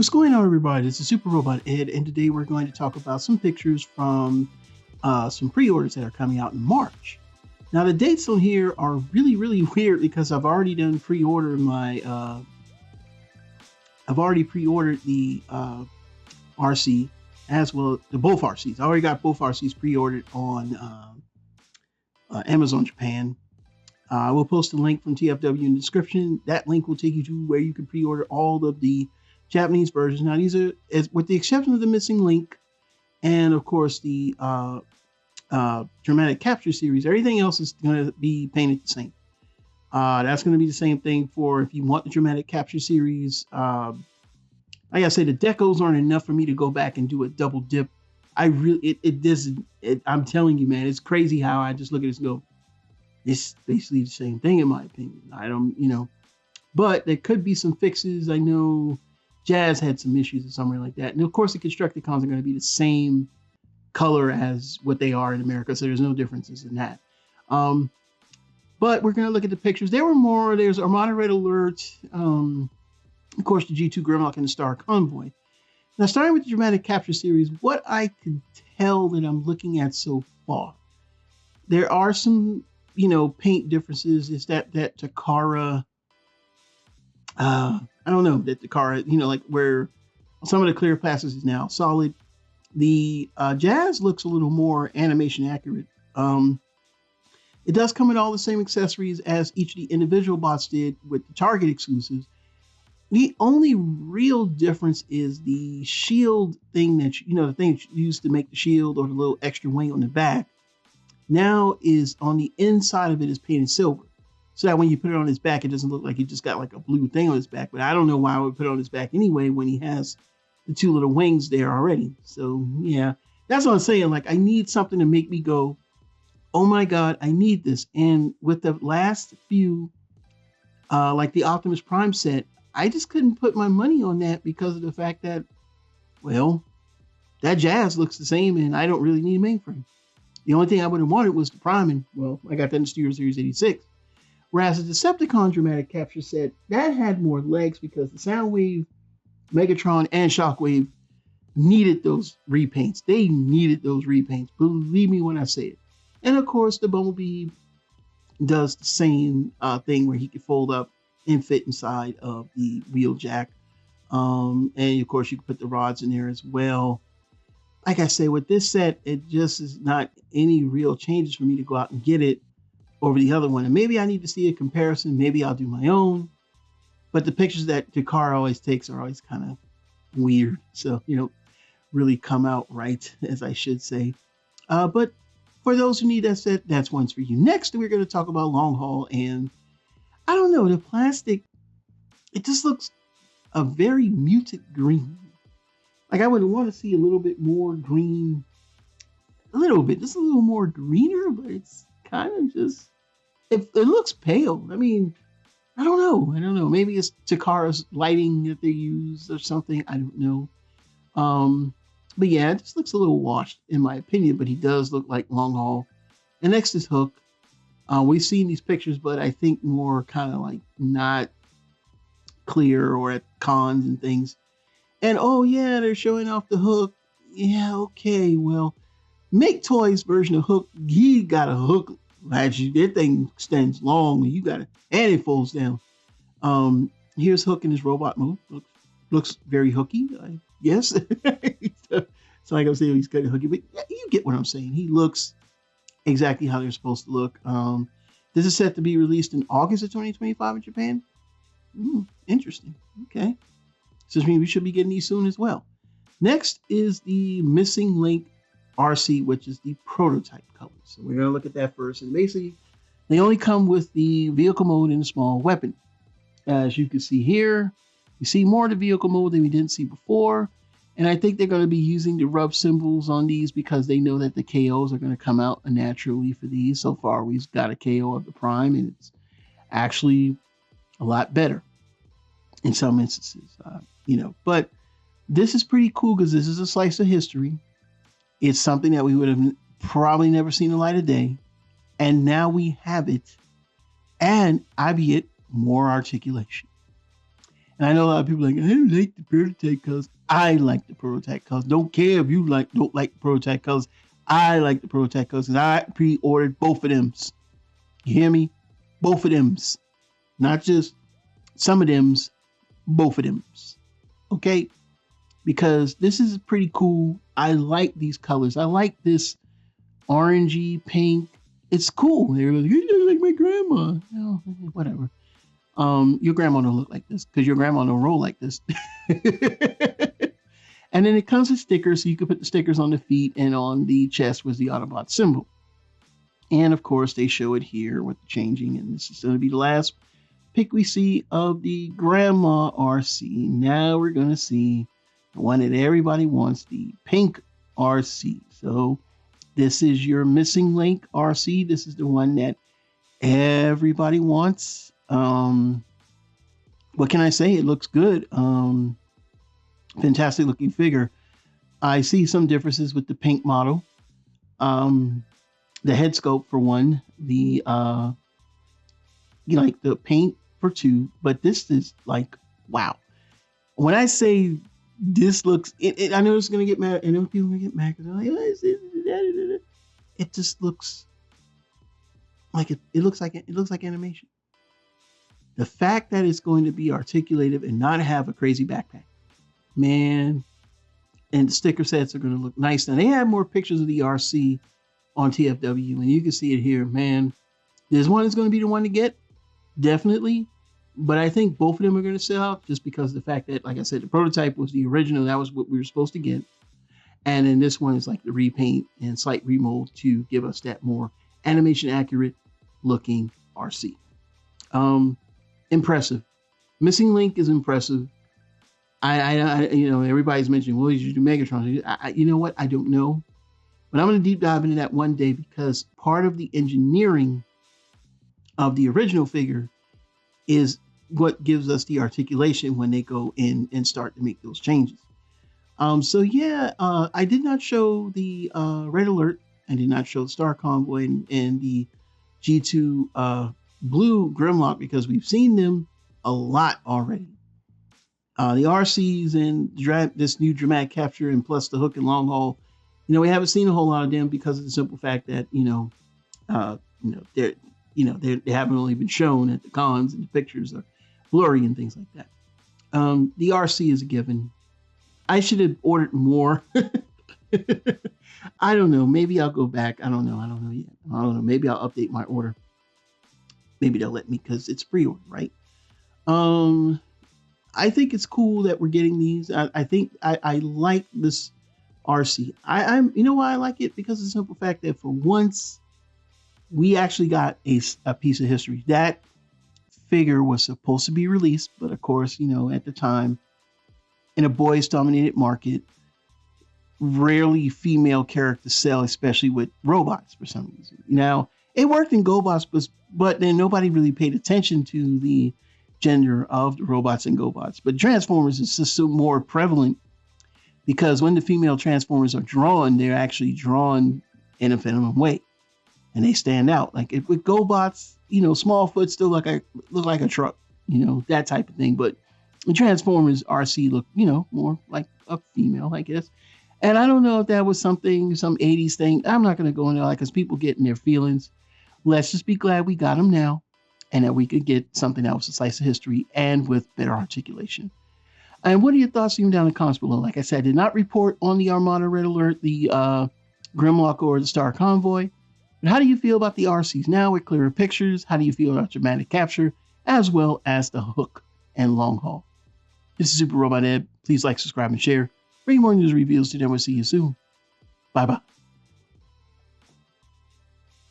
What's going on, everybody? This is Super Robot Ed, and today we're going to talk about some pictures from some pre-orders that are coming out in March. Now, the dates on here are really weird because I've already done pre-order I've already pre-ordered the RC as well, the both RCs. I already got both RCs pre-ordered on Amazon Japan. I will post a link from TFW in the description. That link will take you to where you can pre-order all of the Japanese versions. Now, these are, with the exception of the missing link, and of course the dramatic capture series, everything else is going to be painted the same. That's going to be the same thing for if you want the dramatic capture series. Like I say, the decos aren't enough for me to go back and do a double dip. I'm telling you, man, it's crazy how I just look at this and go, it's basically the same thing in my opinion. I don't, but there could be some fixes. I know Jazz had some issues or something like that. And of course the Constructicons are going to be the same color as what they are in America. So there's no differences in that. But we're going to look at the pictures. There's Armada Red Alert. Of course, the G2 Grimlock and the Star Convoy. Now, starting with the dramatic capture series, what I can tell that I'm looking at so far, there are some, paint differences. Is that Takara, I don't know, that Takara, like where some of the clear passes is now solid. The Jazz looks a little more animation accurate. It does come with all the same accessories as each of the individual bots did with the Target exclusives. The only real difference is the shield thing that, the thing that you used to make the shield, or the little extra wing on the back, now is on the inside of it is painted silver. So that when you put it on his back, it doesn't look like he just got like a blue thing on his back. But I don't know why I would put it on his back anyway when he has the two little wings there already. So yeah, that's what I'm saying. Like, I need something to make me go, oh my God, I need this. And with the last few, like the Optimus Prime set, I just couldn't put my money on that because of the fact that, well, that Jazz looks the same and I don't really need a mainframe. The only thing I would have wanted was the Prime, and well, I got that in Studio Series 86. Whereas the Decepticon dramatic capture set, that had more legs because the Soundwave, Megatron, and Shockwave needed those repaints. They needed those repaints. Believe me when I say it. And of course, the Bumblebee does the same thing where he can fold up and fit inside of the wheel jack. And of course, you can put the rods in there as well. Like I say, with this set, it just is not any real changes for me to go out and get it over the other one. And maybe I need to see a comparison. Maybe I'll do my own. But the pictures that Takara always takes are always kind of weird. So, really come out right, as I should say. But for those who need that set, that's one's for you. Next, we're going to talk about long haul. And I don't know, the plastic, it just looks a very muted green. Like, I would want to see a little bit more green, just a little more greener, but it's kind of just, it looks pale. I mean, I don't know. Maybe it's Takara's lighting that they use or something. I don't know. But yeah, it just looks a little washed in my opinion, but he does look like long haul. And next is Hook. We've seen these pictures, but I think more kind of like not clear or at cons and things. And oh yeah, they're showing off the Hook. Yeah, okay, well, Make Toys version of Hook, he got a hook latch. That thing extends long, and and it folds down. Here's Hook in his robot mode. Looks very hooky, I guess. So like I was saying, he's kind of hooky, but yeah, you get what I'm saying. He looks exactly how they're supposed to look. This is set to be released in August of 2025 in Japan. Interesting. Okay. So we should be getting these soon as well. Next is the Missing Link RC, which is the prototype colors. So we're going to look at that first. And basically, they only come with the vehicle mode and a small weapon. As you can see here, you see more of the vehicle mode than we didn't see before. And I think they're going to be using the rub symbols on these because they know that the KOs are going to come out naturally for these. So far, we've got a KO of the Prime, and it's actually a lot better in some instances, but this is pretty cool because this is a slice of history. It's something that we would have probably never seen the light of day. And now we have it, and albeit more articulation. And I know a lot of people are like, I don't like the prototype colors. I like the prototype colors. Don't care if you don't like the prototype colors. I like the prototype colors because I pre-ordered both of them. You hear me? Both of them. Not just some of them, both of them. Okay? Because this is pretty cool. I like these colors. I like this orangey pink. It's cool. They're like, you look like my grandma. No, whatever. Your grandma don't look like this because your grandma don't roll like this. And then it comes with stickers, so you can put the stickers on the feet and on the chest was the Autobot symbol. And of course, they show it here with the changing, and this is going to be the last pic we see of the Grandma Arcee. Now we're going to see the one that everybody wants, the pink Arcee. So this is your missing link Arcee. This is the one that everybody wants. What can I say? It looks good. Fantastic looking figure. I see some differences with the pink model. The head sculpt for one, the like the paint for two, but this is like, wow. When I say this looks, I know it's gonna get mad, and people are gonna get mad because they're like, what is it? It just looks like it looks like animation. The fact that it's going to be articulated and not have a crazy backpack, man, and the sticker sets are going to look nice. Now they have more pictures of the Arcee on TFW, and you can see it here, man. There's one that's going to be the one to get, definitely, but I think both of them are going to sell out just because of the fact that, like I said, the prototype was the original. That was what we were supposed to get. And then this one is like the repaint and slight remold to give us that more animation accurate looking Arcee. Impressive. Missing Link is impressive. I everybody's mentioning, well, you should do Megatron. You know what? I don't know. But I'm going to deep dive into that one day because part of the engineering of the original figure is what gives us the articulation when they go in and start to make those changes. So yeah, I did not show the Red Alert. I did not show the Star Convoy and the G2 Blue Grimlock because we've seen them a lot already. The RCs and this new dramatic capture and plus the hook and long haul, we haven't seen a whole lot of them because of the simple fact that they haven't really been shown at the cons and the pictures are blurry and things like that. The RC is a given. I should have ordered more. I don't know. Maybe I'll go back. I don't know yet. I don't know. Maybe I'll update my order. Maybe they'll let me because it's pre-order, right? I think it's cool that we're getting these. I think I like this Arcee. You know why I like it? Because of the simple fact that for once we actually got a piece of history. That figure was supposed to be released, but of course, at the time, in a boys dominated market, rarely female characters sell, especially with robots for some reason. Now, it worked in GoBots, but then nobody really paid attention to the gender of the robots and GoBots. But Transformers is just so more prevalent because when the female Transformers are drawn, they're actually drawn in a feminine way. And they stand out. Like with GoBots, Smallfoot still look like a truck, that type of thing. But the Transformers Arcee look, more like a female, I guess. And I don't know if that was some 80s thing. I'm not going to go into that because people get in their feelings. Let's just be glad we got them now and that we could get something else, a slice of history and with better articulation. And what are your thoughts? Leave them down in the comments below. Like I said, I did not report on the Armada Red Alert, the Grimlock or the Star Convoy. But how do you feel about the Arcees now with clearer pictures? How do you feel about dramatic capture as well as the hook and long haul? This is Super Robot Ed. Please like, subscribe, and share. Bring more news reviews to them. We'll see you soon. Bye-bye.